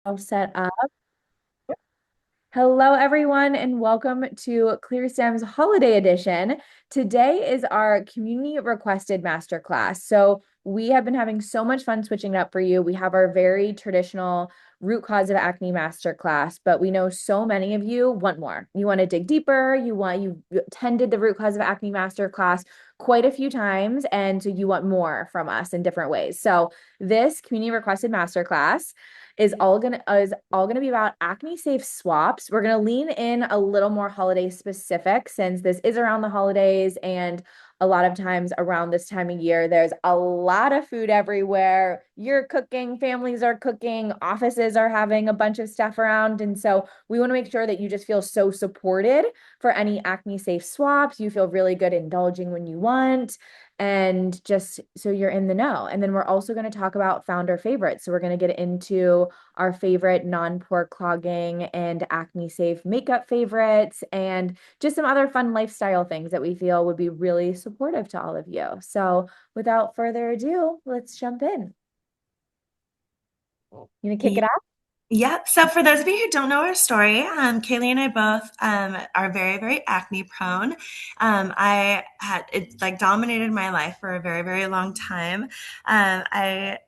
All set up. Hello, everyone, and welcome to ClearStem's Holiday Edition. Today is our community requested masterclass. So we have been having so much fun switching it up for you. We have our very traditional root cause of acne masterclass, but we know so many of you want more. You want to dig deeper. You attended the root cause of acne masterclass quite a few times, and so you want more from us in different ways. So this community requested masterclass is all gonna be about acne safe swaps. We're gonna lean in a little more holiday specific since this is around the holidays, and a lot of times around this time of year, there's a lot of food everywhere. You're cooking, families are cooking, offices are having a bunch of stuff around. And so we want to make sure that you just feel so supported for any acne safe swaps. You feel really good indulging when you want and just so you're in the know. And then we're also going to talk about founder favorites. So we're going to get into our favorite non-pore clogging and acne safe makeup favorites and just some other fun lifestyle things that we feel would be really supportive to all of you. So without further ado, let's jump in. You gonna kick it Y- off? Yep. So for those of you who don't know our story, Kayleigh and I both are very, very acne prone. I had it like dominated my life for a very, very long time. I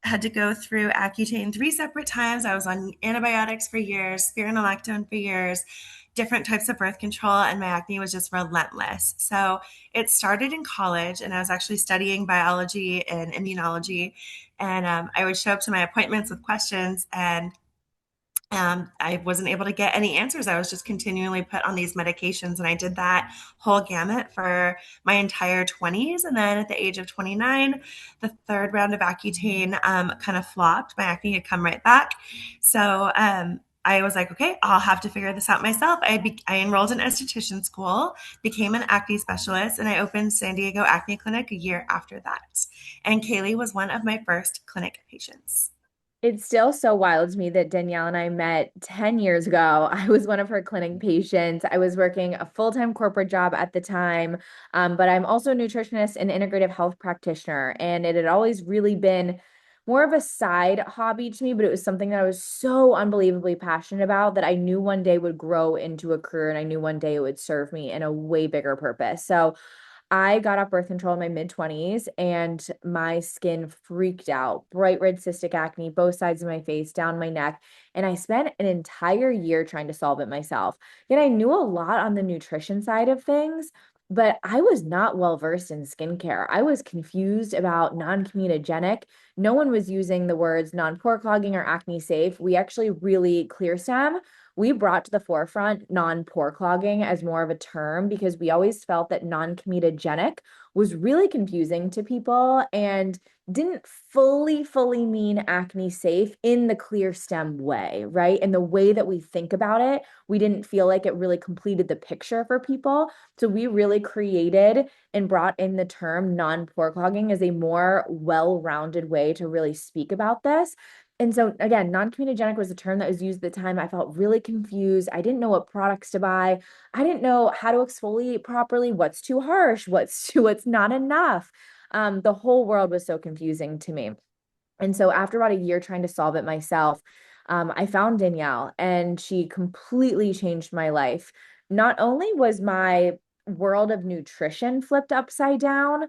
had to go through Accutane three separate times. I was on antibiotics for years, spironolactone for years, different types of birth control, and my acne was just relentless. So it started in college, and I was actually studying biology and immunology. And I would show up to my appointments with questions, and I wasn't able to get any answers. I was just continually put on these medications. And I did that whole gamut for my entire 20s. And then at the age of 29, the third round of Accutane kind of flopped. My acne had come right back. So I was like, okay, I'll have to figure this out myself. I enrolled in esthetician school, became an acne specialist, and I opened San Diego Acne Clinic a year after that. And Kayleigh was one of my first clinic patients. It's still so wild to me that Danielle and I met 10 years ago. I was one of her clinic patients. I was working a full-time corporate job at the time, but I'm also a nutritionist and integrative health practitioner. And it had always really been more of a side hobby to me, but it was something that I was so unbelievably passionate about that I knew one day would grow into a career and I knew one day it would serve me in a way bigger purpose. So I got off birth control in my mid 20s and my skin freaked out. Bright red cystic acne, both sides of my face, down my neck. And I spent an entire year trying to solve it myself. Yet I knew a lot on the nutrition side of things, but I was not well versed in skincare. I was confused about non-comedogenic. No one was using the words non-pore clogging or acne safe. We actually really ClearStem we brought to the forefront non-pore clogging as more of a term because we always felt that non-comedogenic was really confusing to people and didn't fully mean acne safe in the clear stem way, right? And the way that we think about it, we didn't feel like it really completed the picture for people. So we really created and brought in the term non-pore clogging as a more well-rounded way to really speak about this. And so again, non-comedogenic was a term that was used at the time. I felt really confused. I didn't know what products to buy. I didn't know how to exfoliate properly, what's too harsh, what's not enough. The whole world was so confusing to me. And so after about a year trying to solve it myself, I found Danielle and she completely changed my life. Not only was my world of nutrition flipped upside down,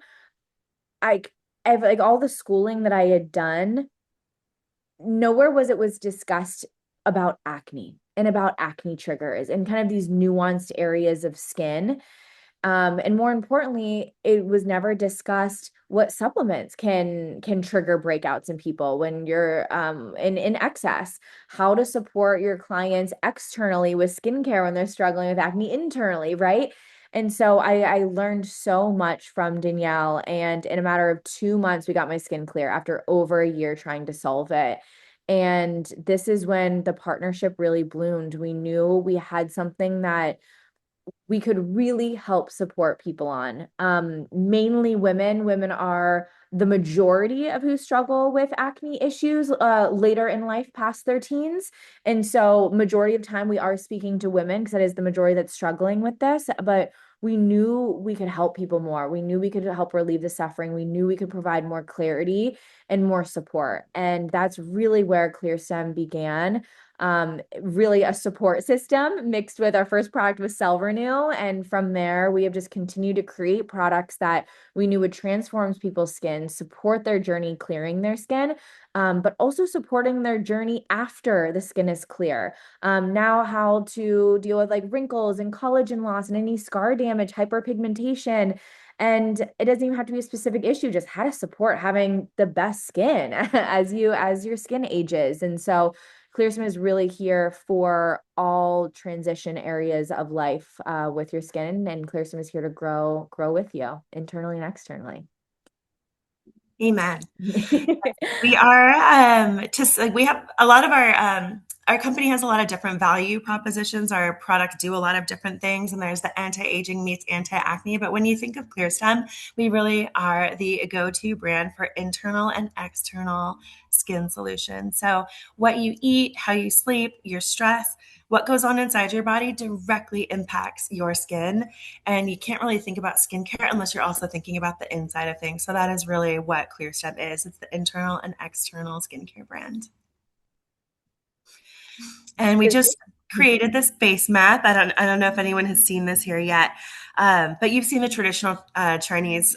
I I've like all the schooling that I had done nowhere was discussed about acne and about acne triggers and kind of these nuanced areas of skin. And more importantly, it was never discussed what supplements can trigger breakouts in people when you're in excess, how to support your clients externally with skincare when they're struggling with acne internally, right? And so I learned so much from Danielle, and in a matter of 2 months, we got my skin clear after over a year trying to solve it. And this is when the partnership really bloomed. We knew we had something that we could really help support people on. Mainly women. Women are the majority of who struggle with acne issues later in life, past their teens. And so, majority of time, we are speaking to women because that is the majority that's struggling with this. But we knew we could help people more. We knew we could help relieve the suffering. We knew we could provide more clarity and more support. And that's really where ClearStem began. Really a support system mixed with our first product was Cell Renew. And from there, we have just continued to create products that we knew would transform people's skin, support their journey clearing their skin, but also supporting their journey after the skin is clear. Now how to deal with like wrinkles and collagen loss and any scar damage, hyperpigmentation. And it doesn't even have to be a specific issue, just how to support having the best skin as your skin ages. And so ClearStem is really here for all transition areas of life with your skin, and ClearStem is here to grow with you internally and externally. Amen. We are just like we have a lot of our company has a lot of different value propositions. Our products do a lot of different things, and there's the anti-aging meets anti-acne. But when you think of ClearStem, we really are the go-to brand for internal and external skin solutions. So what you eat, how you sleep, your stress, what goes on inside your body directly impacts your skin. And you can't really think about skincare unless you're also thinking about the inside of things. So that is really what ClearStep is. It's the internal and external skincare brand. And we just created this base map. I don't know if anyone has seen this here yet, but you've seen the traditional Chinese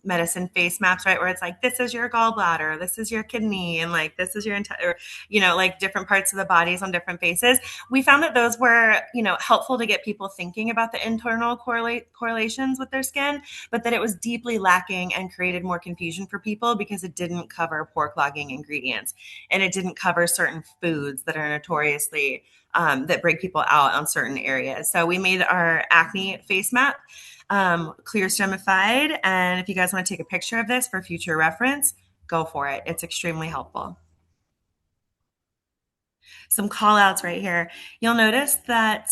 medicine face maps, right? Where it's like, this is your gallbladder, this is your kidney, and like this is your entire, like different parts of the bodies on different faces. We found that those were, helpful to get people thinking about the internal correlations with their skin, but that it was deeply lacking and created more confusion for people because it didn't cover pore clogging ingredients and it didn't cover certain foods that are notoriously that break people out on certain areas. So we made our acne face map clear stemified. And if you guys want to take a picture of this for future reference, go for it. It's extremely helpful. Some call outs right here. You'll notice that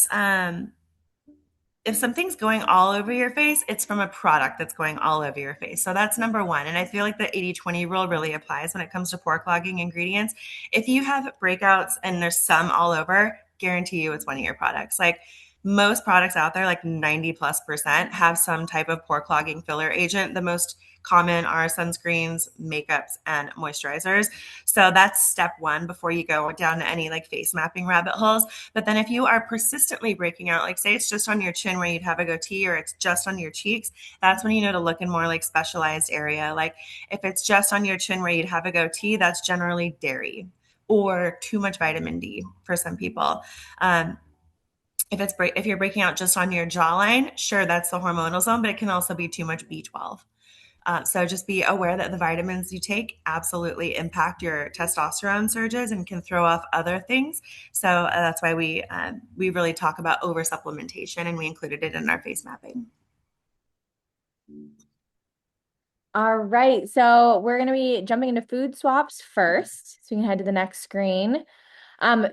if something's going all over your face, it's from a product that's going all over your face. So that's number one. And I feel like the 80-20 rule really applies when it comes to pore clogging ingredients. If you have breakouts and there's some all over, guarantee you it's one of your products. Like most products out there, like 90+% have some type of pore clogging filler agent. The most common are sunscreens, makeups, and moisturizers. So that's step one before you go down to any like face mapping rabbit holes. But then if you are persistently breaking out, like say it's just on your chin where you'd have a goatee or it's just on your cheeks, that's when you know to look in more like specialized area. Like if it's just on your chin where you'd have a goatee, that's generally dairy or too much vitamin D for some people. If you're breaking out just on your jawline, sure, that's the hormonal zone, but it can also be too much B12. So just be aware that the vitamins you take absolutely impact your testosterone surges and can throw off other things. So that's why we really talk about over supplementation, and we included it in our face mapping. All right, so we're going to be jumping into food swaps first. So we can head to the next screen.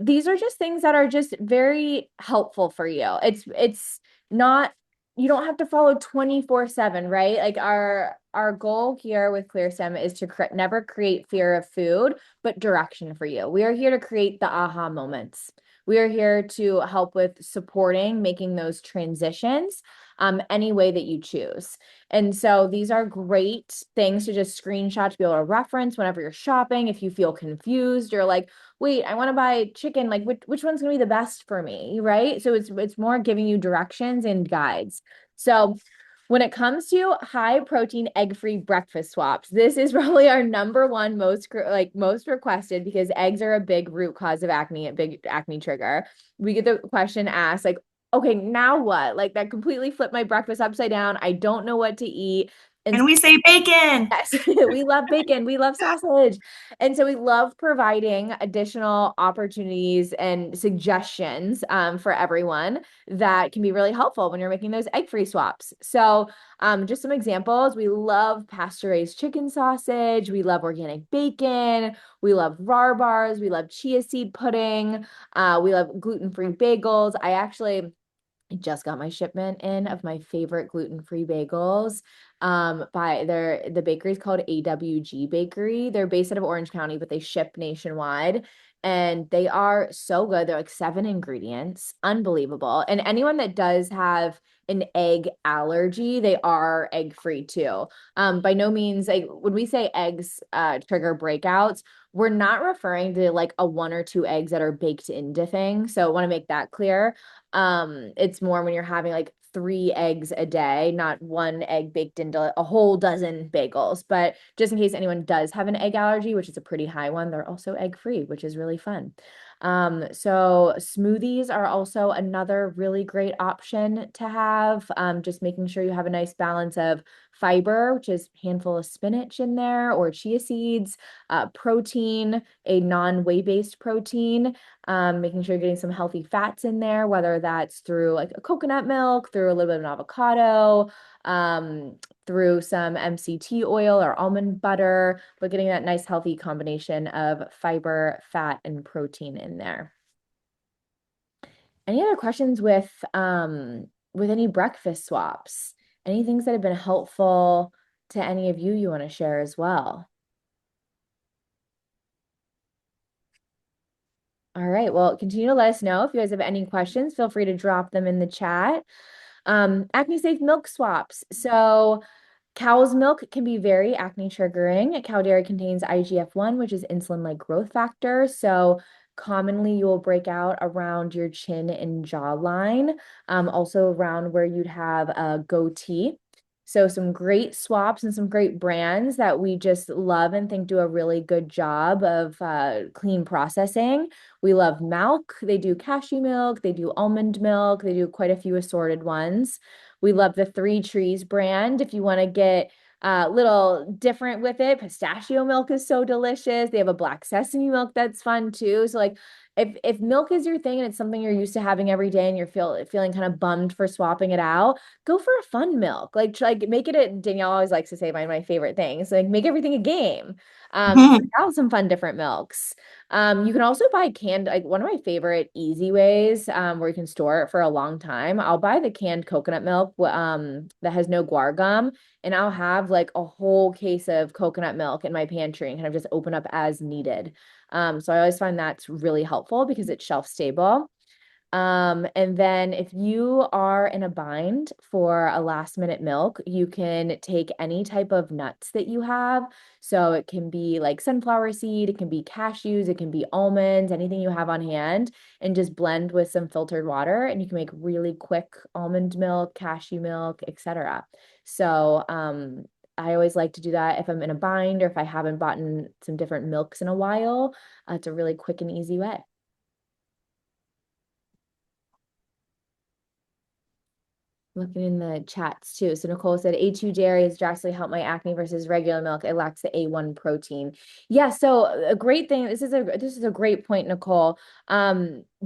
These are just things that are just very helpful for you. It's not, you don't have to follow 24/7, right? Like our goal here with ClearStem is to never create fear of food, but direction for you. We are here to create the aha moments. We are here to help with supporting making those transitions any way that you choose. And so these are great things to just screenshot to be able to reference whenever you're shopping. If you feel confused, you're like, wait, I want to buy chicken. Like, which one's going to be the best for me, right? So it's more giving you directions and guides. So when it comes to high protein egg-free breakfast swaps, this is probably our number one most requested because eggs are a big root cause of acne, a big acne trigger. We get the question asked like, okay, now what? Like that completely flipped my breakfast upside down. I don't know what to eat. And And we say bacon. yes, we love bacon. We love sausage. And so we love providing additional opportunities and suggestions for everyone that can be really helpful when you're making those egg-free swaps. So just some examples. We love pasture-raised chicken sausage. We love organic bacon. We love RAR bars. We love chia seed pudding. We love gluten-free bagels. I just got my shipment in of my favorite gluten-free bagels. By the bakery is called AWG Bakery. They're based out of Orange County, but they ship nationwide. and they are so good. They're like 7 ingredients, unbelievable. And anyone that does have an egg allergy, they are egg free too. By no means, like when we say eggs trigger breakouts, we're not referring to like a 1 or 2 eggs that are baked into things. So I want to make that clear. It's more when you're having like 3 eggs a day, not 1 egg baked into a whole dozen bagels. But just in case anyone does have an egg allergy, which is a pretty high one, they're also egg free, which is really fun. So smoothies are also another really great option to have. Just making sure you have a nice balance of fiber, which is a handful of spinach in there, or chia seeds, protein, a non-whey-based protein, making sure you're getting some healthy fats in there, whether that's through like a coconut milk, through a little bit of an avocado, um, through some MCT oil or almond butter, but getting that nice healthy combination of fiber, fat, and protein in there. Any other questions with any breakfast swaps? Any things that have been helpful to any of you want to share as well? All right. Well, continue to let us know if you guys have any questions. Feel free to drop them in the chat. Acne-Safe milk swaps. So cow's milk can be very acne triggering. Cow dairy contains IGF-1, which is insulin-like growth factor. So commonly you will break out around your chin and jawline, also around where you'd have a goatee. So some great swaps and some great brands that we just love and think do a really good job of clean processing. We love milk. They do cashew milk, they do almond milk, they do quite a few assorted ones. We love the Three Trees brand. If you want to get a little different with it, pistachio milk is so delicious. They have a black sesame milk that's fun too. So like if milk is your thing and it's something you're used to having every day and you're feeling kind of bummed for swapping it out, go for a fun milk. Like make it a Danielle always likes to say my favorite things. Like make everything a game. So check out some fun different milks. You can also buy canned, like one of my favorite easy ways where you can store it for a long time. I'll buy the canned coconut milk that has no guar gum, and I'll have like a whole case of coconut milk in my pantry and kind of just open up as needed. So I always find that's really helpful because it's shelf stable. And then if you are in a bind for a last minute milk, you can take any type of nuts that you have. So it can be like sunflower seed, it can be cashews, it can be almonds, anything you have on hand, and just blend with some filtered water, and you can make really quick almond milk, cashew milk, etc. So, I always like to do that if I'm in a bind or if I haven't bought some different milks in a while. It's a really quick and easy way. Looking in the chats too. So Nicole said A2 dairy has drastically helped my acne versus regular milk. It lacks the A1 protein. Yeah, so a great thing. This is a great point, Nicole.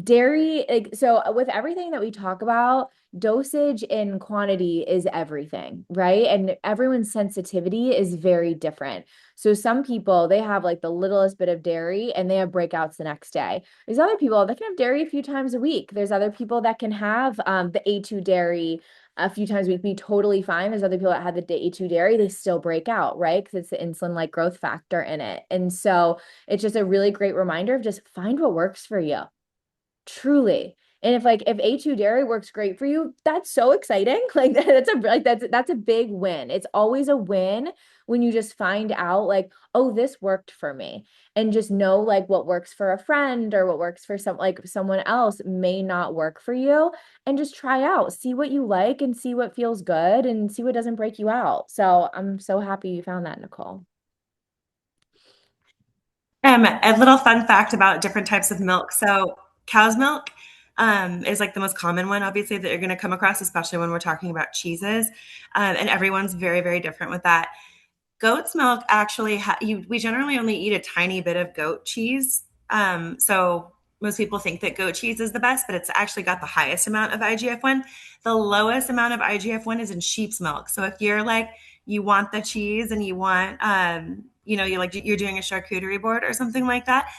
Dairy, like so with everything that we talk about, dosage and quantity is everything, right? And everyone's sensitivity is very different. So some people they have like the littlest bit of dairy and they have breakouts the next day. There's other people that can have dairy a few times a week. There's other people that can have the A2 dairy a few times a week be totally fine. There's other people that have the A2 dairy, they still break out, right? Because it's the insulin-like growth factor in it. And so it's just a really great reminder of just find what works for you. Truly. And if A2 dairy works great for you, that's so exciting. Like that's a big win. It's always a win when you just find out like, oh, this worked for me. And just know like what works for a friend or what works for someone else may not work for you. And just try out, see what you like and see what feels good and see what doesn't break you out. So I'm so happy you found that, Nicole. A little fun fact about different types of milk. So, cow's milk is like the most common one, obviously, that you're going to come across, especially when we're talking about cheeses. And everyone's very, very different with that. Goat's milk actually, we generally only eat a tiny bit of goat cheese. So, most people think that goat cheese is the best, but it's actually got the highest amount of IGF-1. The lowest amount of IGF-1 is in sheep's milk. So, if you're like, you want the cheese and you want, you're doing a charcuterie board or something like that,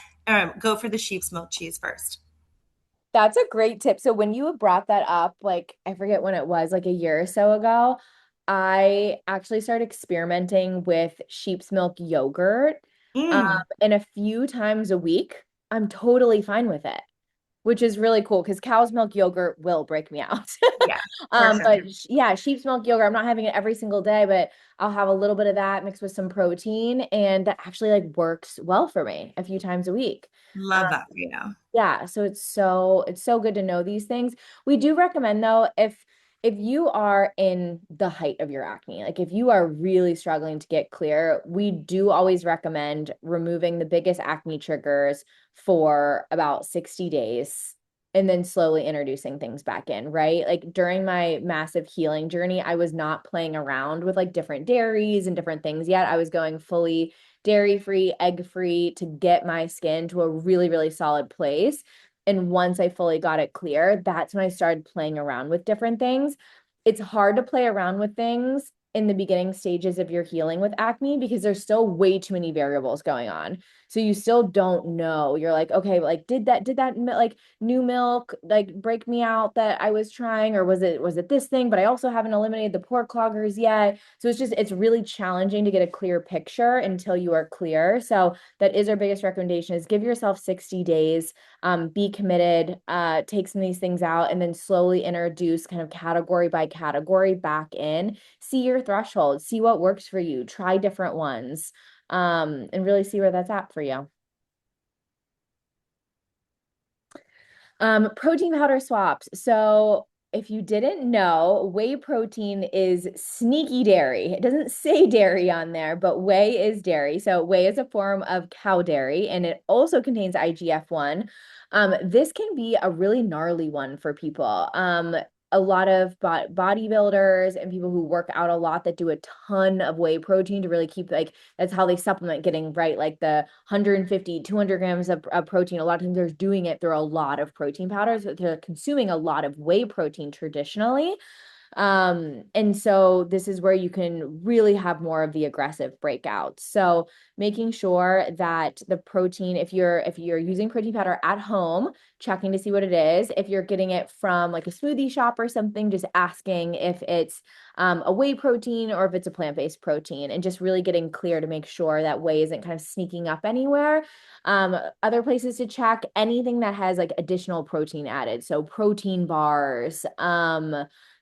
go for the sheep's milk cheese first. That's a great tip. So when you brought that up, like I forget when it was, like a year or so ago, I actually started experimenting with sheep's milk yogurt. Um, Mm. and a few times a week, I'm totally fine with it, which is really cool because cow's milk yogurt will break me out. Yeah, for sure. Yeah, sheep's milk yogurt, I'm not having it every single day, but I'll have a little bit of that mixed with some protein, and that actually like works well for me a few times a week. Love that for you. Yeah, so it's so good to know these things. We do recommend though, if you are in the height of your acne, like if you are really struggling to get clear, we do always recommend removing the biggest acne triggers for about 60 days and then slowly introducing things back in, right? Like during my massive healing journey, I was not playing around with like different dairies and different things yet. I was going fully dairy free, egg free to get my skin to a really, really solid place. And once I fully got it clear, that's when I started playing around with different things. It's hard to play around with things in the beginning stages of your healing with acne because there's still way too many variables going on. So you still don't know. You're like, okay, like did that like new milk like break me out that I was trying, or was it this thing, but I also haven't eliminated the pore cloggers yet. So it's really challenging to get a clear picture until you are clear. So that is our biggest recommendation is give yourself 60 days, be committed, take some of these things out, and then slowly introduce kind of category by category back in, see your threshold, see what works for you, try different ones, and really see where that's at for you. Protein powder swaps. So if you didn't know, whey protein is sneaky dairy. It doesn't say dairy on there, but whey is dairy. So whey is a form of cow dairy, and it also contains IGF-1. This can be a really gnarly one for people. A lot of bodybuilders and people who work out a lot that do a ton of whey protein to really keep like that's how they supplement getting right like the 150 200 grams of protein. A lot of times they're doing it through a lot of protein powders, but they're consuming a lot of whey protein traditionally. And so this is where you can really have more of the aggressive breakouts. So making sure that the protein, if you're using protein powder at home, checking to see what it is. If you're getting it from like a smoothie shop or something, just asking if it's a whey protein or if it's a plant-based protein, and just really getting clear to make sure that whey isn't kind of sneaking up anywhere. Other places to check anything that has like additional protein added. So protein bars,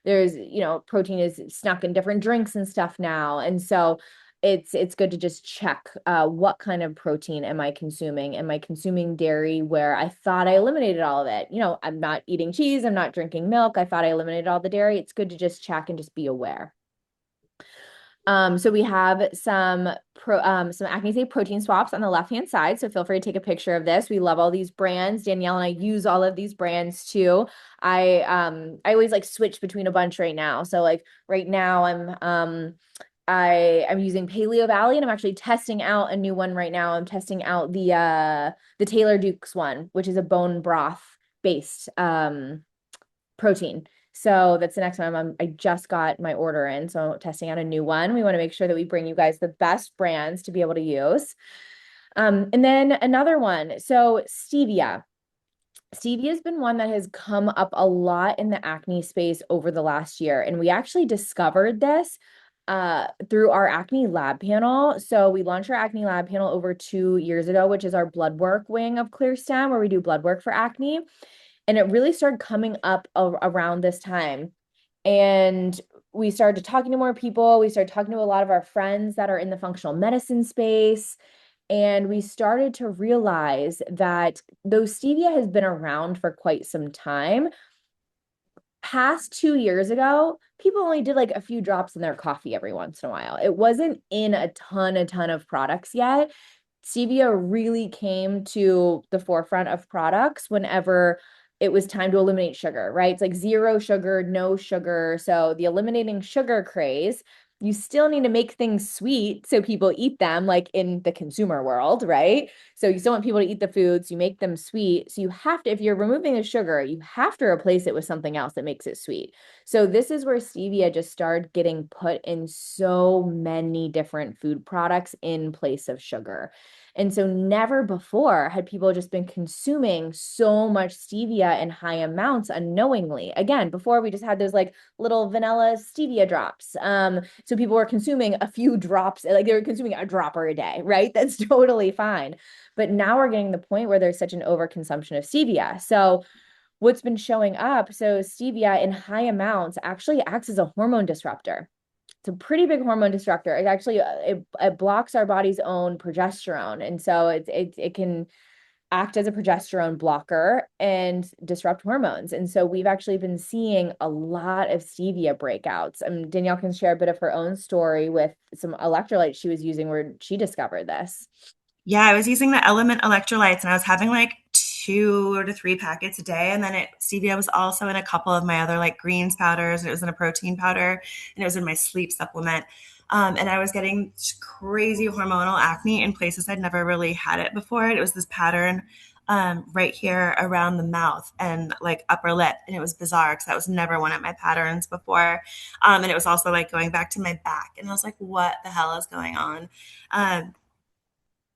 there's, protein is snuck in different drinks and stuff now. And so it's good to just check what kind of protein am I consuming? Am I consuming dairy where I thought I eliminated all of it? I'm not eating cheese, I'm not drinking milk. I thought I eliminated all the dairy. It's good to just check and just be aware. So we have some Acne-Safe protein swaps on the left-hand side. So feel free to take a picture of this. We love all these brands. Danielle and I use all of these brands too. I always like switch between a bunch right now. So like right now I'm using Paleo Valley, and I'm actually testing out a new one right now. I'm testing out the Taylor Dukes one, which is a bone broth based protein. So that's the next one. I just got my order in, so I'm testing out a new one. We want to make sure that we bring you guys the best brands to be able to use. And then another one. So stevia. Stevia has been one that has come up a lot in the acne space over the last year. And we actually discovered this through our acne lab panel. So we launched our acne lab panel over 2 years ago, which is our blood work wing of ClearSTEM, where we do blood work for acne. And it really started coming up around this time. And we started talking to more people. We started talking to a lot of our friends that are in the functional medicine space. And we started to realize that though stevia has been around for quite some time, past 2 years ago, people only did like a few drops in their coffee every once in a while. It wasn't in a ton of products yet. Stevia really came to the forefront of products whenever it was time to eliminate sugar, right? It's like zero sugar, no sugar. So the eliminating sugar craze, you still need to make things sweet so people eat them, like in the consumer world, right? So you still want people to eat the foods, you make them sweet. So you have to, if you're removing the sugar, you have to replace it with something else that makes it sweet. So this is where stevia just started getting put in so many different food products in place of sugar. And so never before had people just been consuming so much stevia in high amounts unknowingly. Again, before we just had those like little vanilla stevia drops. So people were consuming a few drops, like they were consuming a dropper a day, right? That's totally fine. But now we're getting to the point where there's such an overconsumption of stevia. So what's been showing up, so stevia in high amounts actually acts as a hormone disruptor. It's a pretty big hormone disruptor. It actually it blocks our body's own progesterone, and so it can act as a progesterone blocker and disrupt hormones. And so we've actually been seeing a lot of stevia breakouts. Danielle can share a bit of her own story with some electrolytes she was using where she discovered this. Yeah, I was using the Element electrolytes and I was having like 2 to 3 packets a day. And then stevia was also in a couple of my other like greens powders, and it was in a protein powder, and it was in my sleep supplement. And I was getting crazy hormonal acne in places I'd never really had it before. It was this pattern right here around the mouth and like upper lip. And it was bizarre because that was never one of my patterns before. And it was also like going back to my back. And I was like, what the hell is going on? Um,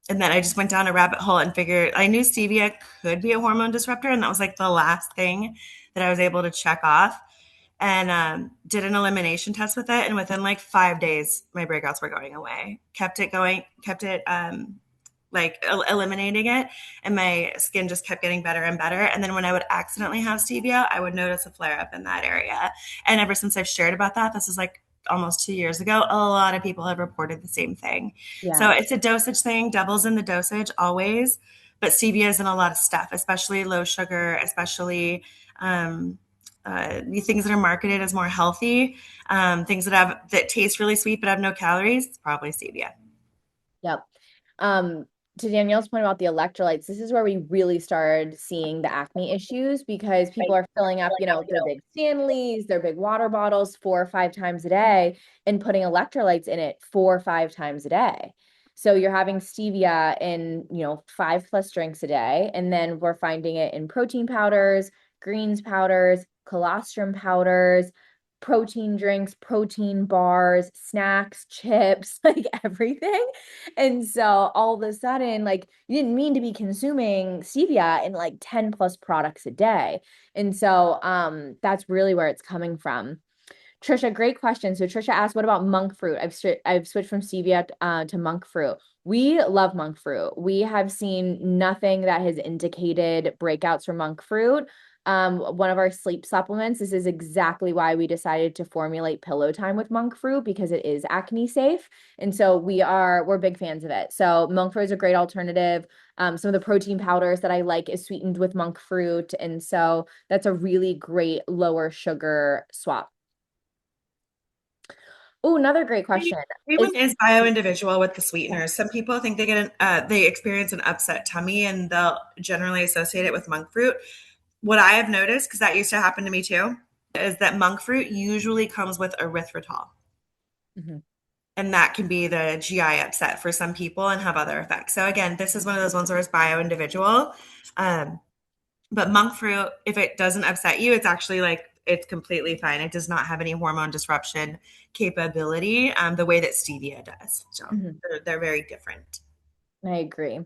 and then I just went down a rabbit hole and figured I knew stevia could be a hormone disruptor. And that was like the last thing that I was able to check off. And did an elimination test with it. And within like 5 days, my breakouts were going away. Kept it going, kept it like eliminating it. And my skin just kept getting better and better. And then when I would accidentally have stevia, I would notice a flare up in that area. And ever since I've shared about that, this is like almost 2 years ago, a lot of people have reported the same thing. So Yeah. it's a dosage thing, doubles in the dosage always. But stevia is in a lot of stuff, especially low sugar, especially things that are marketed as more healthy, things that taste really sweet but have no calories. It's probably stevia. Yep. Um, to Danielle's point about the electrolytes, this is where we really started seeing the acne issues because people are filling up, their big Stanleys, their big water bottles 4 or 5 times a day and putting electrolytes in it 4 or 5 times a day. So you're having stevia in, 5+ drinks a day, and then we're finding it in protein powders, greens powders, colostrum powders, protein drinks, protein bars, snacks, chips, like everything. And so all of a sudden, like you didn't mean to be consuming stevia in like 10+ products a day. And so that's really where it's coming from. Trisha, great question. So Trisha asked, what about monk fruit? I've switched from stevia to monk fruit. We love monk fruit. We have seen nothing that has indicated breakouts for monk fruit. One of our sleep supplements, this is exactly why we decided to formulate pillow time with monk fruit because it is acne safe. And so we're big fans of it. So monk fruit is a great alternative. Some of the protein powders that I like is sweetened with monk fruit. And so that's a really great lower sugar swap. Oh, another great question is, Everyone is bio-individual with the sweeteners. Some people think they experience an upset tummy and they'll generally associate it with monk fruit. What I have noticed, because that used to happen to me too, is that monk fruit usually comes with erythritol. Mhm. And that can be the GI upset for some people and have other effects. So again, this is one of those ones where it's bio-individual. Um, but monk fruit, if it doesn't upset you, it's actually like it's completely fine. It does not have any hormone disruption capability the way that stevia does. So Mhm. they're very different. I agree.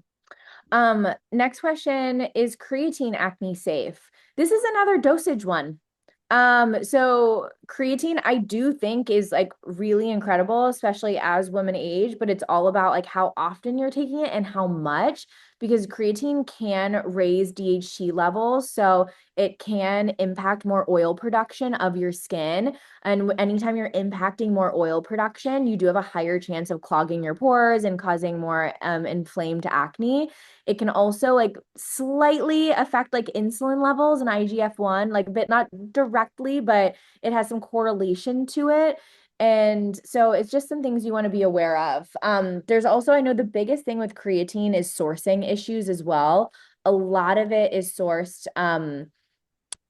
Next question, is creatine acne safe? This is another dosage one. So creatine, I do think is like really incredible, especially as women age, but it's all about like how often you're taking it and how much, because creatine can raise DHT levels. So it can impact more oil production of your skin. And anytime you're impacting more oil production, you do have a higher chance of clogging your pores and causing more inflamed acne. It can also like slightly affect like insulin levels and IGF-1, like but not directly, but it has some correlation to it. And so it's just some things you want to be aware of. There's also, I know the biggest thing with creatine is sourcing issues as well. A lot of it is sourced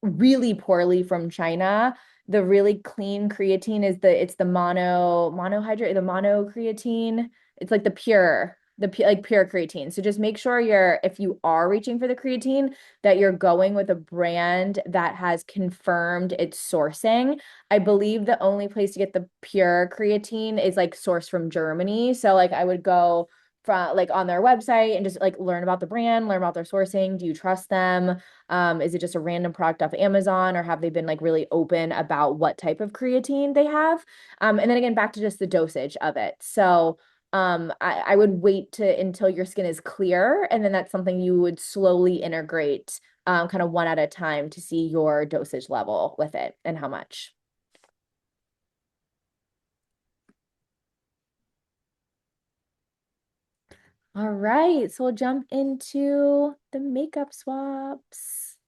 really poorly from China. The really clean creatine is it's the monohydrate, the mono creatine. It's like like pure creatine. So just make sure if you are reaching for the creatine, that you're going with a brand that has confirmed its sourcing. I believe the only place to get the pure creatine is like sourced from Germany. So like I would go from like on their website and just like learn about the brand, learn about their sourcing? Do you trust them? Is it just a random product off Amazon, or have they been like really open about what type of creatine they have? And then again, back to just the dosage of it. So I would wait to until your skin is clear, and then that's something you would slowly integrate, kind of one at a time to see your dosage level with it and how much. All right, so we'll jump into the makeup swaps.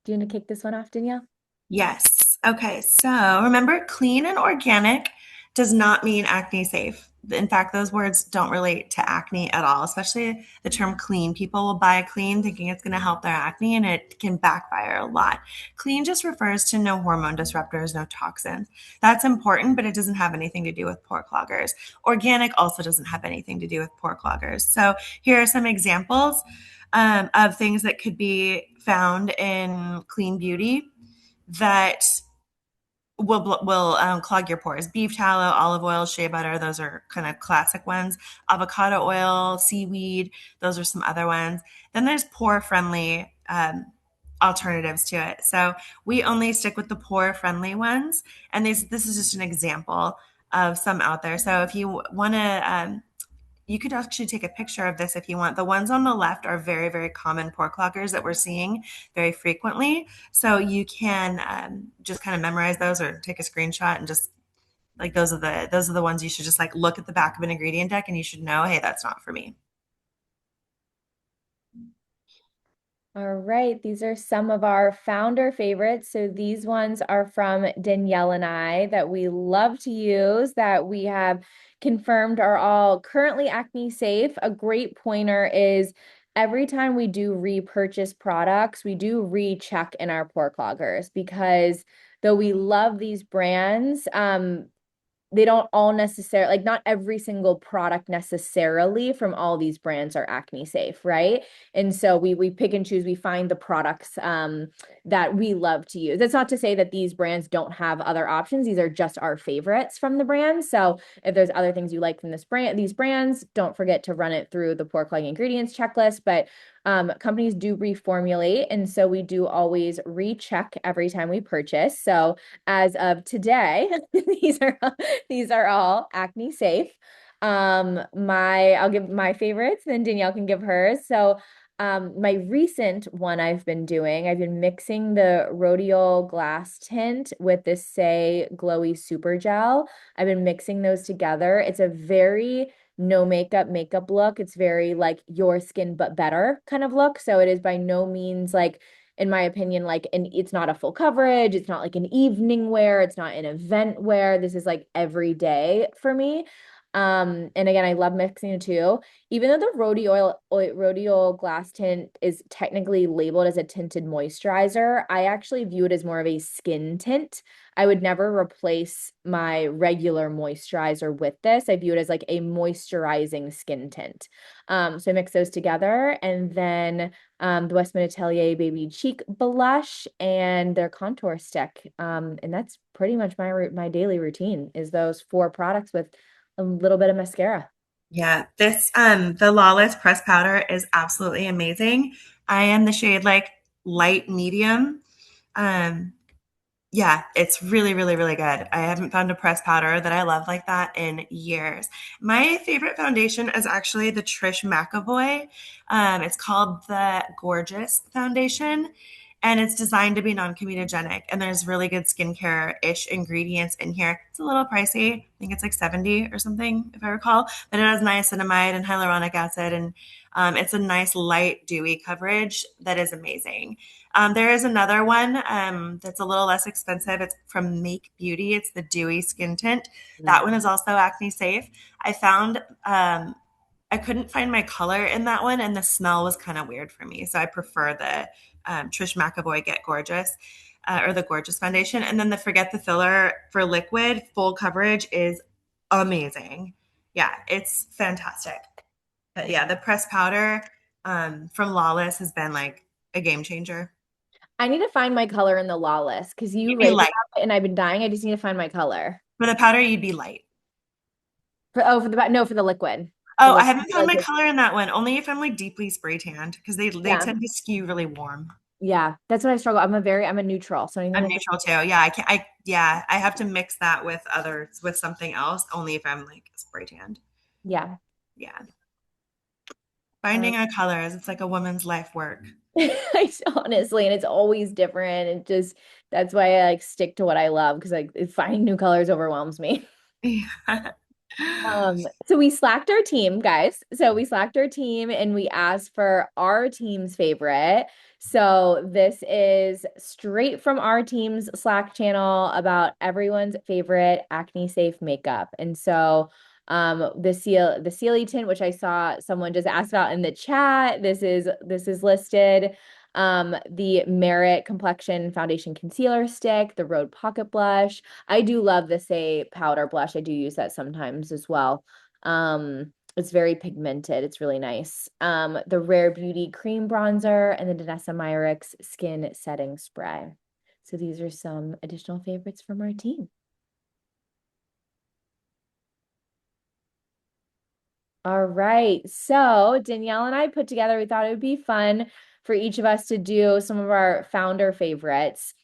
Do you want to kick this one off, Danielle? Yes. Okay. So remember, clean and organic does not mean acne safe. In fact, those words don't relate to acne at all, especially the term clean. People will buy clean thinking it's going to help their acne, and it can backfire a lot. Clean just refers to no hormone disruptors, no toxins. That's important, but it doesn't have anything to do with pore cloggers. Organic also doesn't have anything to do with pore cloggers. So here are some examples of things that could be found in clean beauty that will clog your pores. Beef tallow, olive oil, shea butter, those are kind of classic ones. Avocado oil, seaweed, those are some other ones. Then there's pore friendly alternatives to it. So we only stick with the pore friendly ones. And this is just an example of some out there. So if you want to you could actually take a picture of this if you want. The ones on the left are very, very common pore cloggers that we're seeing very frequently. So you can just kind of memorize those or take a screenshot and just like those are the ones you should just like look at the back of an ingredient deck and you should know, hey, that's not for me. All right, these are some of our founder favorites. So these ones are from Danielle and I that we love to use, that we have confirmed are all currently acne safe. A great pointer is every time we do repurchase products, we do recheck in our pore cloggers, because though we love these brands, they don't all necessarily, like not every single product necessarily from all these brands are acne safe, right? And so we pick and choose, we find the products that we love to use. That's not to say that these brands don't have other options. These are just our favorites from the brand. So if there's other things you like from these brands, don't forget to run it through the pore clogging ingredients checklist. But companies do reformulate, and so we do always recheck every time we purchase. So as of today, these are all acne safe. I'll give my favorites, then Danielle can give hers. So my recent one I've been mixing the rhodial glass tint with this Say Glowy Super Gel. I've been mixing those together. It's a very no makeup look. It's very like your skin but better kind of look. So it is by no means like, in my opinion, like, and it's not a full coverage. It's not like an evening wear. It's not an event wear. This is like every day for me. And again, I love mixing the two. Even though the rhodial glass tint is technically labeled as a tinted moisturizer, I actually view it as more of a skin tint. I would never replace my regular moisturizer with this. I view it as like a moisturizing skin tint. So I mix those together, and then the Westman Atelier Baby Cheek Blush and their contour stick. And that's pretty much my daily routine is those four products with a little bit of mascara. Yeah, this the Lawless press powder is absolutely amazing. I am the shade like light medium. Um, Yeah, it's really, really, really good. I haven't found a press powder that I love like that in years. My favorite foundation is actually the Trish McAvoy. It's called the Gorgeous Foundation, and it's designed to be non-comedogenic. And there's really good skincare-ish ingredients in here. It's a little pricey. I think it's like 70 or something, if I recall. But it has niacinamide and hyaluronic acid, and it's a nice light, dewy coverage that is amazing. There is another one that's a little less expensive. It's from Make Beauty. It's the Dewy Skin Tint. That one is also acne safe. I found I couldn't find my color in that one, and the smell was kind of weird for me. So I prefer the Trish McAvoy Get Gorgeous or the Gorgeous Foundation. And then the Forget the Filler for liquid full coverage is amazing. Yeah, it's fantastic. But yeah, the pressed powder from Lawless has been like a game changer. I need to find my color in the Lawless because you You'd be rave light. about it and I've been dying. I just need to find my color. For the powder, you'd be light. For the no, for the liquid. For Oh, I the haven't found my liquid. color in that one. Only if I'm like deeply spray tanned because they Yeah. tend to skew really warm. Yeah. That's what I struggle. I'm a neutral. So anything I'm with neutral too. Yeah, I can't. Yeah, I have to mix that with others with something else. Only if I'm like spray tanned. yeah. Yeah, Um, finding a colors. It's like a woman's life work. honestly, and it's always different. And just that's why I like stick to what I love because like finding new colors overwhelms me. Yeah. So we slacked our team, guys. So we slacked our team and we asked for our team's favorite. So this is straight from our team's Slack channel about everyone's favorite Acne-Safe makeup. And so the Sealy tint, which I saw someone just asked about in the chat, this is listed. The Merit Complexion Foundation Concealer Stick, the Rhode Pocket Blush. I do love the Say powder blush. I do use that sometimes as well. It's very pigmented. It's really nice. The Rare Beauty cream bronzer and the Danessa Myricks skin setting spray. So these are some additional favorites from our team. All right. So Danielle and I put together, we thought it would be fun for each of us to do some of our founder favorites.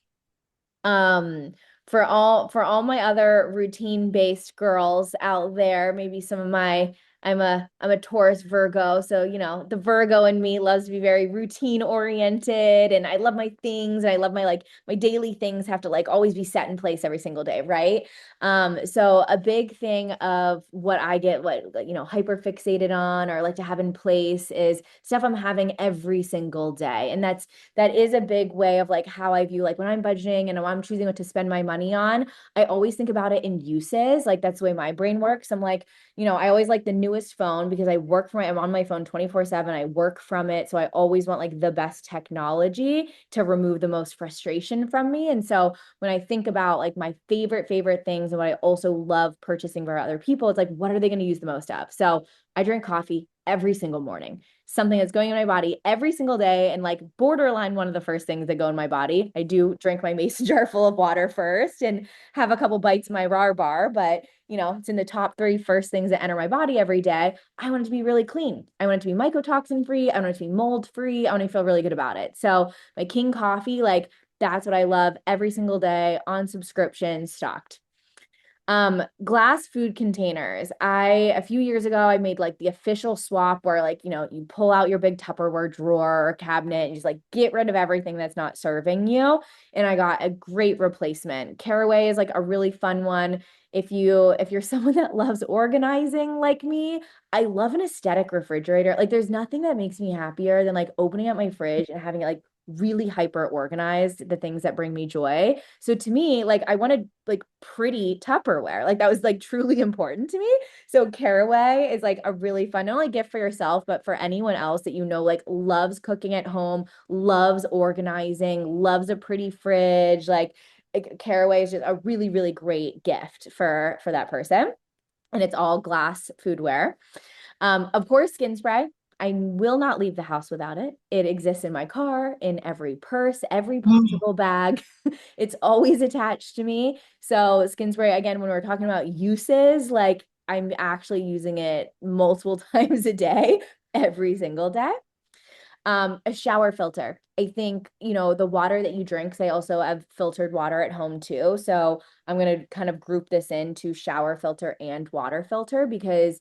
Um, for all my other routine-based girls out there, maybe some of my I'm a Taurus Virgo, so the Virgo in me loves to be very routine oriented and I love my things and I love my daily things have to like always be set in place every single day, right? So a big thing of what I get hyper fixated on or like to have in place is stuff I'm having every single day. And that is a big way of like how I view like when I'm budgeting and when I'm choosing what to spend my money on, I always think about it in uses. Like that's the way my brain works. I'm like, I always like the newest phone because I'm on my phone 24/7. I work from it. So I always want like the best technology to remove the most frustration from me. And so when I think about like my favorite things and what I also love purchasing for other people, it's like, what are they going to use the most of? So I drink coffee every single morning, something that's going in my body every single day and like borderline one of the first things that go in my body. I do drink my mason jar full of water first and have a couple bites of my rar bar, but it's in the top three first things that enter my body every day. I want it to be really clean. I want it to be mycotoxin free. I want it to be mold free. I want to feel really good about it. So my King coffee, like that's what I love every single day on subscription, stocked. Glass food containers. A few years ago, I made like the official swap where like, you pull out your big Tupperware drawer or cabinet and just like get rid of everything that's not serving you. And I got a great replacement. Caraway is like a really fun one. If you're someone that loves organizing like me, I love an aesthetic refrigerator. Like there's nothing that makes me happier than like opening up my fridge and having it like really hyper organized, the things that bring me joy. So to me, like I wanted like pretty Tupperware. Like that was like truly important to me. So caraway is like a really fun, not only gift for yourself, but for anyone else that like loves cooking at home, loves organizing, loves a pretty fridge. Like caraway is just a really, really great gift for that person. And it's all glass foodware. Of course, skin spray. I will not leave the house without it. It exists in my car, in every purse, every Mm. possible bag. It's always attached to me. So, skin spray, again, when we're talking about uses, like I'm actually using it multiple times a day, every single day. A shower filter. I think, the water that you drink, 'cause I also have filtered water at home too. So I'm going to kind of group this into shower filter and water filter because,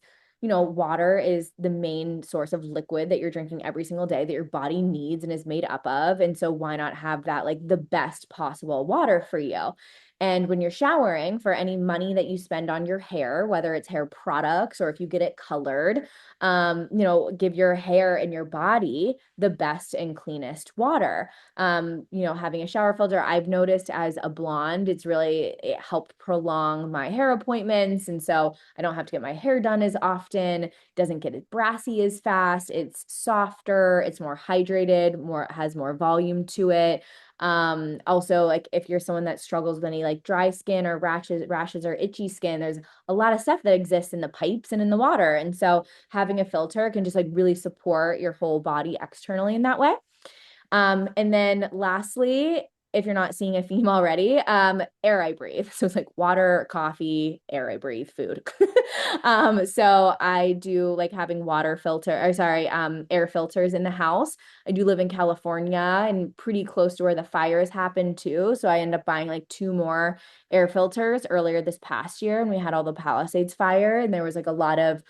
water is the main source of liquid that you're drinking every single day that your body needs and is made up of. And so why not have that like the best possible water for you? And when you're showering, for any money that you spend on your hair, whether it's hair products or if you get it colored, give your hair and your body the best and cleanest water. Having a shower filter, I've noticed as a blonde, it helped prolong my hair appointments. And so I don't have to get my hair done as often, it doesn't get as brassy as fast. It's softer, it's more hydrated, has more volume to it. Also like if you're someone that struggles with any like dry skin or rashes or itchy skin, there's a lot of stuff that exists in the pipes and in the water. And so having a filter can just like really support your whole body externally in that way. And then lastly, if you're not seeing a theme already, air I breathe. So it's like water, coffee, air I breathe, food. So I do like having water filter, or sorry, air filters in the house. I do live in California and pretty close to where the fires happened too. So I end up buying like two more air filters earlier this past year, and we had all the Palisades fire, and there was like a lot of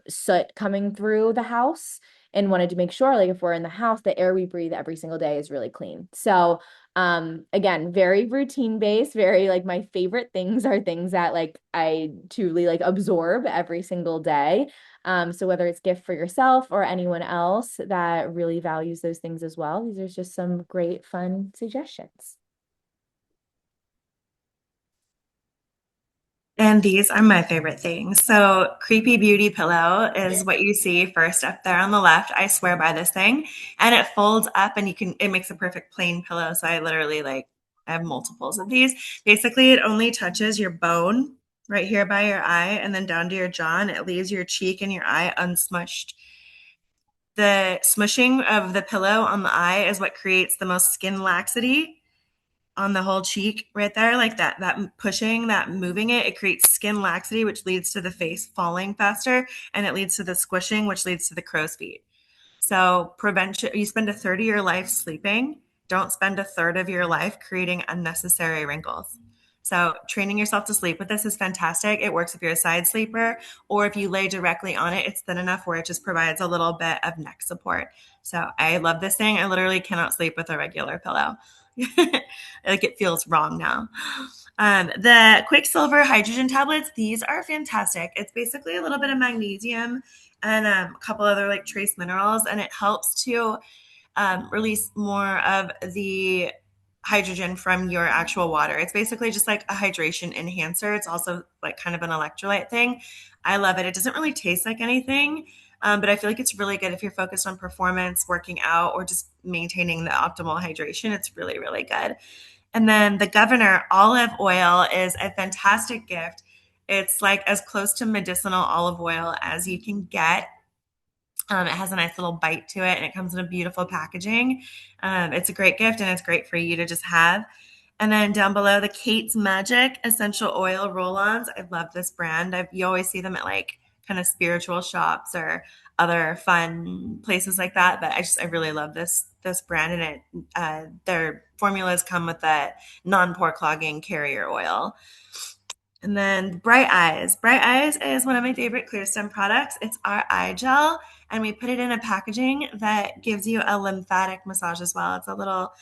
soot coming through the house, and wanted to make sure like if we're in the house, the air we breathe every single day is really clean. So again, very routine based, very like my favorite things are things that like I truly like absorb every single day. So whether it's gift for yourself or anyone else that really values those things as well, these are just some great fun suggestions. And these are my favorite things. So, Creepy Beauty Pillow is what you see first up there on the left. I swear by this thing. And it folds up and it makes a perfect plain pillow. So, I literally I have multiples of these. Basically, it only touches your bone right here by your eye and then down to your jaw, and it leaves your cheek and your eye unsmushed. The smushing of the pillow on the eye is what creates the most skin laxity on the whole cheek right there, like that pushing, that moving it creates skin laxity, which leads to the face falling faster, and it leads to the squishing, which leads to the crow's feet. So prevention, you spend a third of your life sleeping, don't spend a third of your life creating unnecessary wrinkles. So training yourself to sleep with this is fantastic. It works if you're a side sleeper, or if you lay directly on it, it's thin enough where it just provides a little bit of neck support. So I love this thing. I literally cannot sleep with a regular pillow. Like it feels wrong now. The Quicksilver hydrogen tablets, these are fantastic. It's basically a little bit of magnesium and a couple other like trace minerals, and it helps to release more of the hydrogen from your actual water. It's basically just like a hydration enhancer. It's also like kind of an electrolyte thing. I love it. It doesn't really taste like anything, but I feel like it's really good if you're focused on performance, working out, or just maintaining the optimal hydration. It's really, really good. And then the Governor olive oil is a fantastic gift. It's like as close to medicinal olive oil as you can get. It has a nice little bite to it and it comes in a beautiful packaging. It's a great gift and it's great for you to just have. And then down below, the Kate's Magic essential oil roll-ons. I love this brand. You always see them at like kind of spiritual shops or other fun places like that. But I really love this brand, and their formulas come with a non-pore clogging carrier oil. And then Bright Eyes. Bright Eyes is one of my favorite ClearStem products. It's our eye gel, and we put it in a packaging that gives you a lymphatic massage as well. It's a little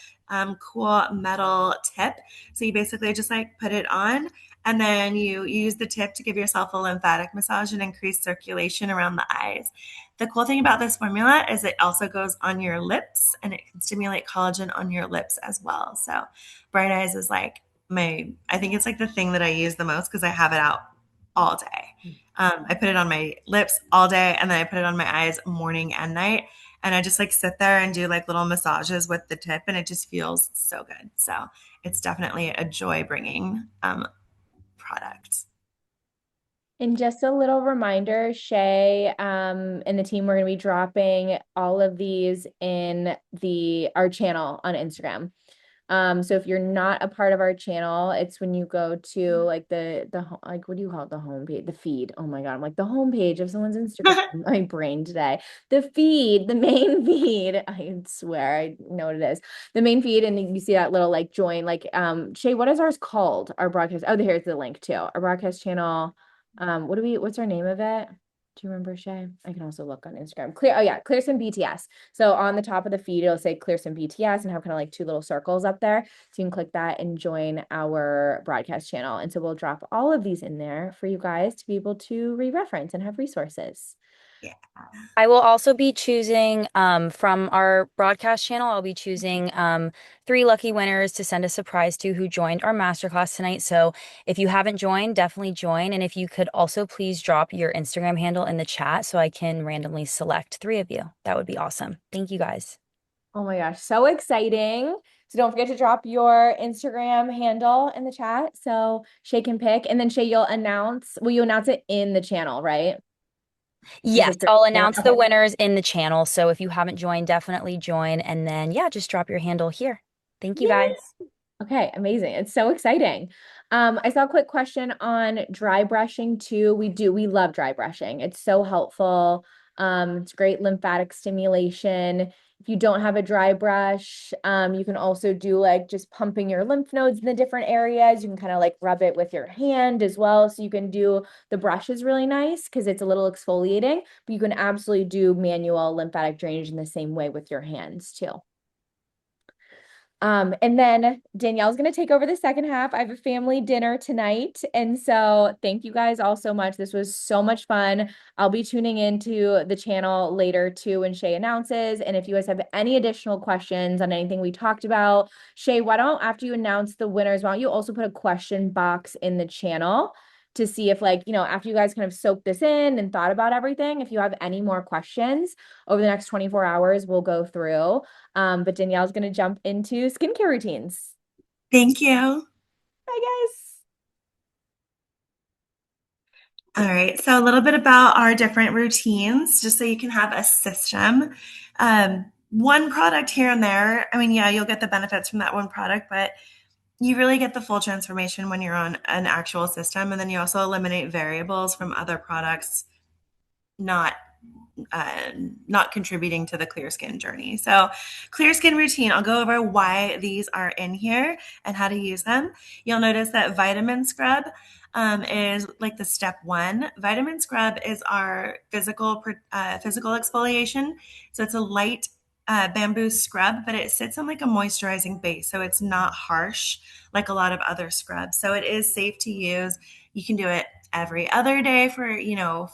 cool metal tip. So you basically just like put it on, and then you use the tip to give yourself a lymphatic massage and increase circulation around the eyes. The cool thing about this formula is it also goes on your lips, and it can stimulate collagen on your lips as well. So Bright Eyes is like I think it's like the thing that I use the most because I have it out all day. I put it on my lips all day, and then I put it on my eyes morning and night. And I just like sit there and do like little massages with the tip, and it just feels so good. So it's definitely a joy bringing product. And just a little reminder, Shay, and the team, we're going to be dropping all of these in our channel on Instagram. So if you're not a part of our channel, it's when you go to like like what do you call it? The homepage, the feed. Oh my God, I'm like the homepage of someone's Instagram. My brain today. The feed, the main feed. I swear I know what it is. The main feed, and you see that little like join, like Shay, what is ours called? Our broadcast. Oh, here's the link too. Our broadcast channel. What's our name of it? Do you remember, Shay? I can also look on Instagram. Oh yeah, ClearStem BTS. So on the top of the feed, it'll say ClearStem BTS and have kind of like two little circles up there. So you can click that and join our broadcast channel. And so we'll drop all of these in there for you guys to be able to re-reference and have resources. Yeah. I will also be choosing from our broadcast channel. I'll be choosing three lucky winners to send a surprise to who joined our masterclass tonight. So if you haven't joined, definitely join. And if you could also please drop your Instagram handle in the chat so I can randomly select three of you. That would be awesome. Thank you guys. Oh my gosh, so exciting. So don't forget to drop your Instagram handle in the chat so Shay can pick. And then Shay, will you announce it in the channel, right? Yes, Because I'll announce the okay. winners in the channel. So if you haven't joined, definitely join. And then, yeah, just drop your handle here. Thank you, Yay. guys. Okay, amazing. It's so exciting. I saw a quick question on dry brushing too. We love dry brushing. It's so helpful. It's great lymphatic stimulation. If you don't have a dry brush, you can also do like just pumping your lymph nodes in the different areas. You can kind of like rub it with your hand as well. So you can do the brush is really nice because it's a little exfoliating, but you can absolutely do manual lymphatic drainage in the same way with your hands too. And then Danielle's going to take over the second half. I have a family dinner tonight. And so thank you guys all so much. This was so much fun. I'll be tuning into the channel later too when Shay announces. And if you guys have any additional questions on anything we talked about, Shay, why don't, after you announce the winners, why don't you also put a question box in the channel to see if, like, after you guys kind of soak this in and thought about everything, if you have any more questions over the next 24 hours, we'll go through. But Danielle's going to jump into skincare routines. Thank you. Bye, guys. All right, so a little bit about our different routines, just so you can have a system. One product here and there, I mean, yeah, you'll get the benefits from that one product, but you really get the full transformation when you're on an actual system. And then you also eliminate variables from other products not uh, not contributing to the clear skin journey. So, clear skin routine, I'll go over why these are in here and how to use them. You'll notice that vitamin scrub is like the step one. Vitamin scrub is our physical exfoliation. So it's a light bamboo scrub, but it sits on like a moisturizing base. So it's not harsh like a lot of other scrubs. So it is safe to use. You can do it every other day for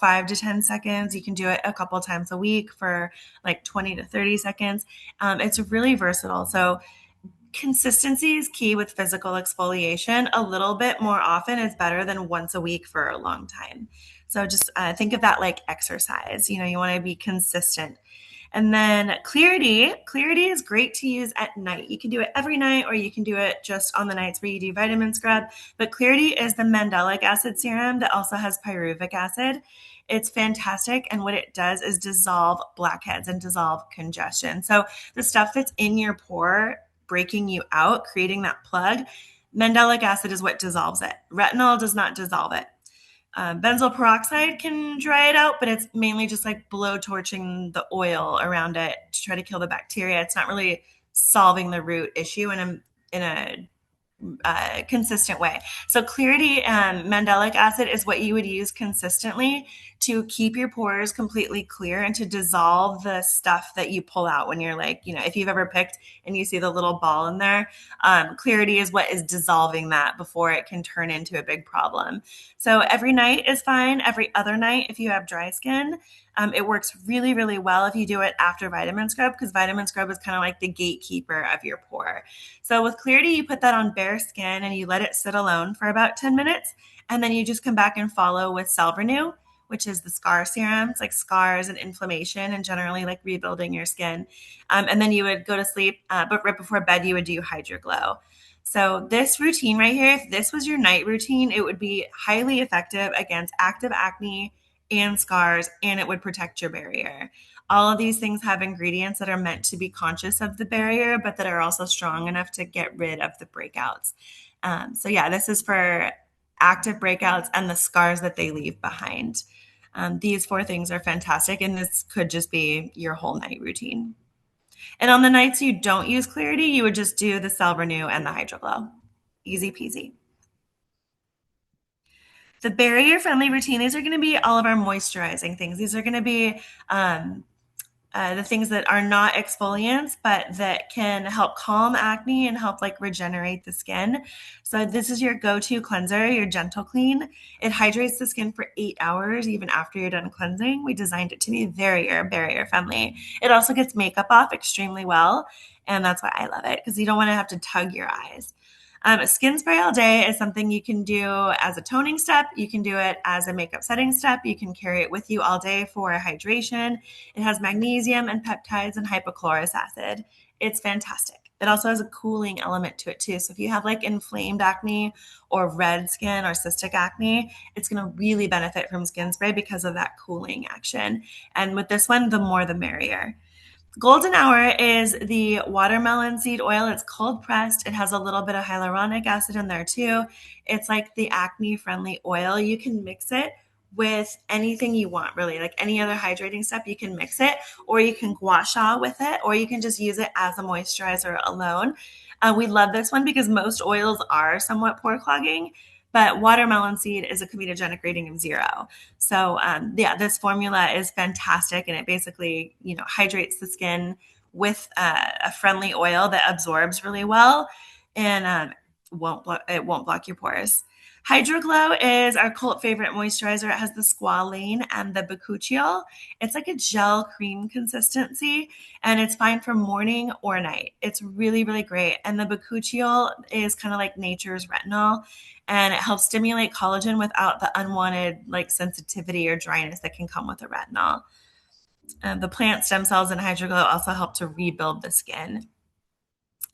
5 to 10 seconds. You can do it a couple times a week for like 20 to 30 seconds. It's really versatile. So consistency is key with physical exfoliation. A little bit more often is better than once a week for a long time. So just think of that like exercise. You want to be consistent. And then clarity. Clarity is great to use at night. You can do it every night or you can do it just on the nights where you do vitamin scrub. But clarity is the mandelic acid serum that also has pyruvic acid. It's fantastic. And what it does is dissolve blackheads and dissolve congestion. So the stuff that's in your pore, breaking you out, creating that plug, mandelic acid is what dissolves it. Retinol does not dissolve it. Benzoyl peroxide can dry it out, but it's mainly just like blowtorching the oil around it to try to kill the bacteria. It's not really solving the root issue in a consistent way. So clarity and mandelic acid is what you would use consistently to keep your pores completely clear and to dissolve the stuff that you pull out when you're like, if you've ever picked and you see the little ball in there, clarity is what is dissolving that before it can turn into a big problem. So every night is fine. Every other night, if you have dry skin, it works really, really well if you do it after vitamin scrub because vitamin scrub is kind of like the gatekeeper of your pore. So with clarity, you put that on bare skin and you let it sit alone for about 10 minutes. And then you just come back and follow with Cell Renew, which is the scar serum. It's like scars and inflammation and generally like rebuilding your skin. And then you would go to sleep, but right before bed, you would do Hydro Glow. So this routine right here, if this was your night routine, it would be highly effective against active acne and scars, and it would protect your barrier. All of these things have ingredients that are meant to be conscious of the barrier, but that are also strong enough to get rid of the breakouts. So yeah, this is for active breakouts and the scars that they leave behind. These four things are fantastic, and this could just be your whole night routine. And on the nights you don't use clarity, you would just do the Cell Renew and the Hydro Glow. Easy peasy. The barrier friendly routine, these are going to be all of our moisturizing things. These are going to be the things that are not exfoliants, but that can help calm acne and help like regenerate the skin. So this is your go-to cleanser, your Gentle Clean. It hydrates the skin for 8 hours, even after you're done cleansing. We designed it to be barrier friendly. It also gets makeup off extremely well. And that's why I love it, because you don't want to have to tug your eyes. Skin spray all day is something you can do as a toning step. You can do it as a makeup setting step. You can carry it with you all day for hydration. It has magnesium and peptides and hypochlorous acid. It's fantastic. It also has a cooling element to it too. So if you have like inflamed acne or red skin or cystic acne, it's going to really benefit from skin spray because of that cooling action. And with this one, the more the merrier. Golden Hour is the watermelon seed oil. It's cold pressed. It has a little bit of hyaluronic acid in there too. It's like the acne friendly oil. You can mix it with anything you want, really, like any other hydrating step. You can mix it, or you can gua sha with it, or you can just use it as a moisturizer alone. We love this one because most oils are somewhat pore clogging, but watermelon seed is a comedogenic rating of 0. So yeah, this formula is fantastic, and it basically hydrates the skin with a friendly oil that absorbs really well, and it won't block your pores. Hydroglow is our cult favorite moisturizer. It has the squalane and the bakuchiol. It's like a gel cream consistency, and it's fine for morning or night. It's really, really great. And the bakuchiol is kind of like nature's retinol, and it helps stimulate collagen without the unwanted like sensitivity or dryness that can come with a retinol. The plant stem cells in Hydroglow also help to rebuild the skin.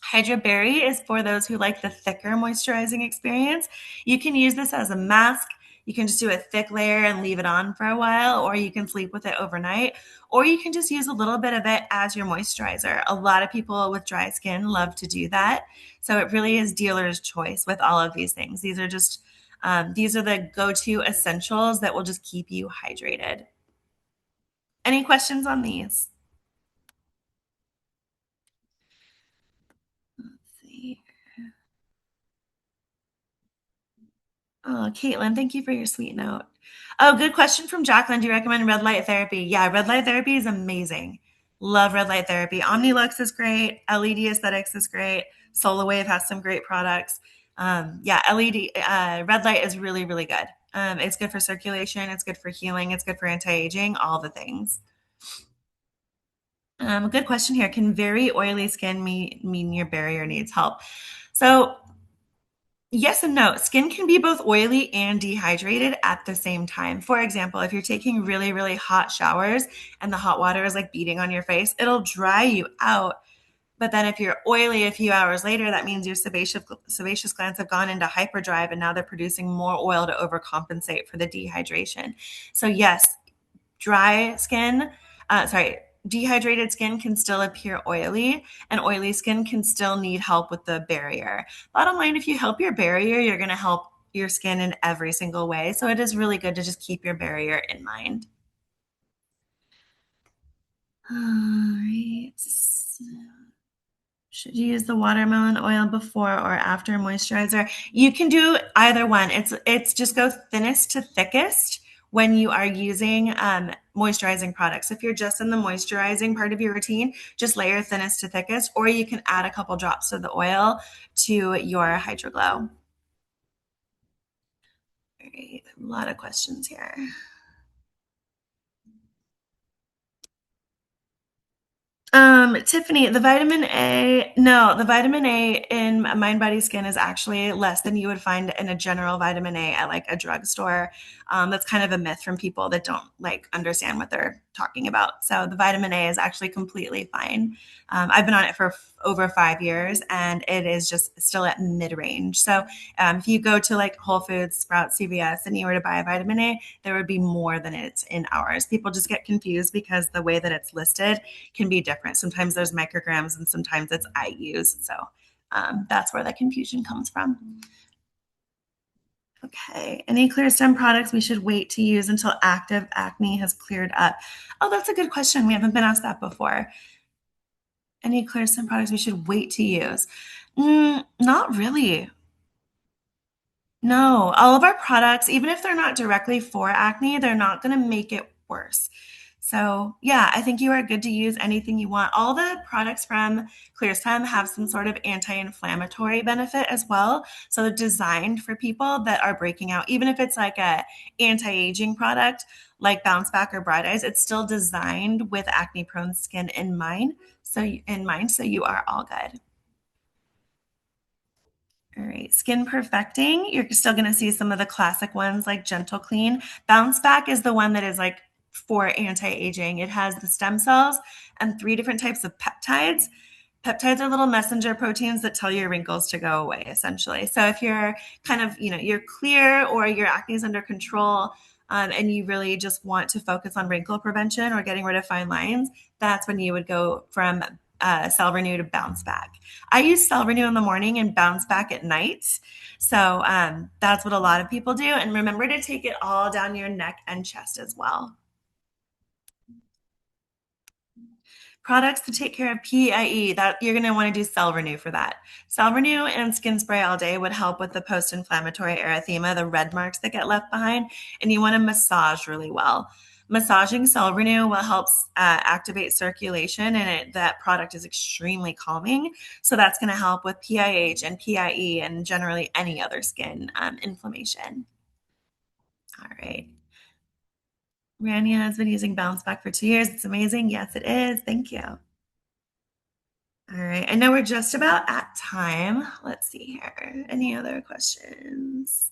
Hydra Berry is for those who like the thicker moisturizing experience. You can use this as a mask. You can just do a thick layer and leave it on for a while, or you can sleep with it overnight, or you can just use a little bit of it as your moisturizer. A lot of people with dry skin love to do that. So it really is dealer's choice with all of these things. These are the go-to essentials that will just keep you hydrated. Any questions on these? Let's see. Oh, Caitlin, thank you for your sweet note. Oh, good question from Jacqueline. Do you recommend red light therapy? Yeah, red light therapy is amazing. Love red light therapy. Omnilux is great. LED Aesthetics is great. SolarWave has some great products. Yeah, red light is really, really good. It's good for circulation. It's good for healing. It's good for anti-aging, all the things. A good question here. Can very oily skin mean your barrier needs help? So yes and no. Skin can be both oily and dehydrated at the same time. For example, if you're taking really, really hot showers and the hot water is like beating on your face, it'll dry you out. But then if you're oily a few hours later, that means your sebaceous glands have gone into hyperdrive, and now they're producing more oil to overcompensate for the dehydration. So yes, dry skin, dehydrated skin can still appear oily, and oily skin can still need help with the barrier. Bottom line, if you help your barrier, you're going to help your skin in every single way. So it is really good to just keep your barrier in mind. All right. Should you use the watermelon oil before or after moisturizer? You can do either one. It's just go thinnest to thickest when you are using moisturizing products. If you're just in the moisturizing part of your routine, just layer thinnest to thickest, or you can add a couple drops of the oil to your Hydroglow. All right, a lot of questions here. Tiffany, the vitamin A, no, the vitamin A in Mind Body Skin is actually less than you would find in a general vitamin A at like a drugstore. That's kind of a myth from people that don't like understand what they're talking about. So the vitamin A is actually completely fine. I've been on it for over 5 years, and it is just still at mid-range. So if you go to like Whole Foods, Sprouts, CVS, and you were to buy a vitamin A, there would be more than it's in ours. People just get confused because the way that it's listed can be different. Sometimes there's micrograms and sometimes it's IUs. So that's where the confusion comes from. Okay. Any ClearStem products we should wait to use until active acne has cleared up? Oh, that's a good question. We haven't been asked that before. Any ClearStem products we should wait to use? Not really. No, all of our products, even if they're not directly for acne, they're not going to make it worse. So, yeah, I think you are good to use anything you want. All the products from ClearStem have some sort of anti-inflammatory benefit as well. So they're designed for people that are breaking out. Even if it's like a anti-aging product like Bounce Back or Bright Eyes, it's still designed with acne-prone skin in mind. So you are all good. All right, skin perfecting. You're still going to see some of the classic ones like Gentle Clean. Bounce Back is the one that is like for anti-aging. It has the stem cells and 3 different types of peptides. Peptides are little messenger proteins that tell your wrinkles to go away, essentially. So if you're kind of, you're clear or your acne is under control, and you really just want to focus on wrinkle prevention or getting rid of fine lines, that's when you would go from Cell Renew to Bounce Back. I use Cell Renew in the morning and Bounce Back at night. So that's what a lot of people do. And remember to take it all down your neck and chest as well. Products to take care of PIE, that you're going to want to do Cell Renew for that. Cell Renew and skin spray all day would help with the post-inflammatory erythema, the red marks that get left behind, and you want to massage really well. Massaging Cell Renew will help activate circulation, and that product is extremely calming. So that's going to help with PIH and PIE and generally any other skin inflammation. All right. Rania has been using Bounce Back for 2 years. It's amazing. Yes, it is. Thank you. All right. I know we're just about at time. Let's see here. Any other questions?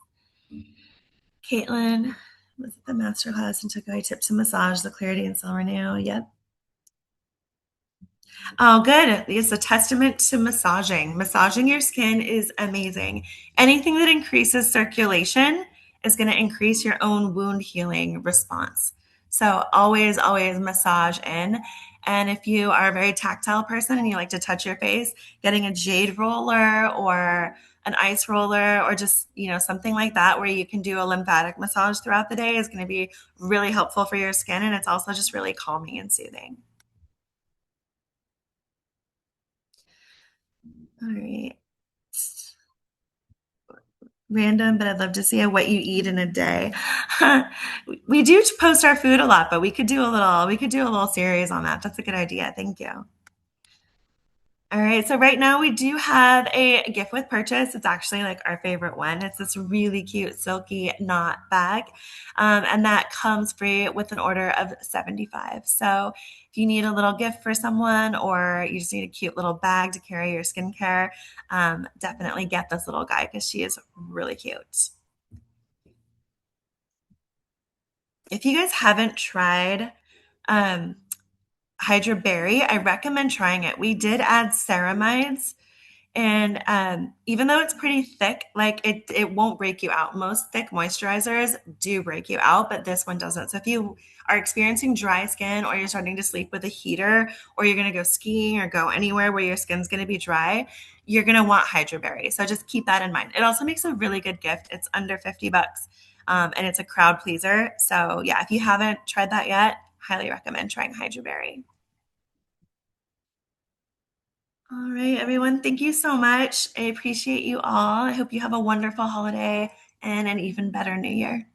Caitlin was at the masterclass and took away tips to massage the clarity and cell renew. Yep. Oh, good. It's a testament to massaging. Massaging your skin is amazing. Anything that increases circulation is going to increase your own wound healing response. So always, always massage in. And if you are a very tactile person and you like to touch your face, getting a jade roller or an ice roller or just, something like that where you can do a lymphatic massage throughout the day is going to be really helpful for your skin. And it's also just really calming and soothing. All right. Random, but I'd love to see what you eat in a day. We do post our food a lot, but we could do a little series on that. That's a good idea. Thank you. All right, so right now we do have a gift with purchase. It's actually like our favorite one. It's this really cute silky knot bag, and that comes free with an order of $75. So if you need a little gift for someone or you just need a cute little bag to carry your skincare, definitely get this little guy because she is really cute. If you guys haven't tried Hydra Berry, I recommend trying it. We did add ceramides, and even though it's pretty thick, like it won't break you out. Most thick moisturizers do break you out, but this one doesn't. So if you are experiencing dry skin or you're starting to sleep with a heater or you're going to go skiing or go anywhere where your skin's going to be dry, you're going to want Hydra Berry. So just keep that in mind. It also makes a really good gift. It's under $50, and it's a crowd pleaser. So yeah, if you haven't tried that yet, highly recommend trying Hydra Berry. All right, everyone. Thank you so much. I appreciate you all. I hope you have a wonderful holiday and an even better new year.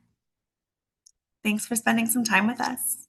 Thanks for spending some time with us.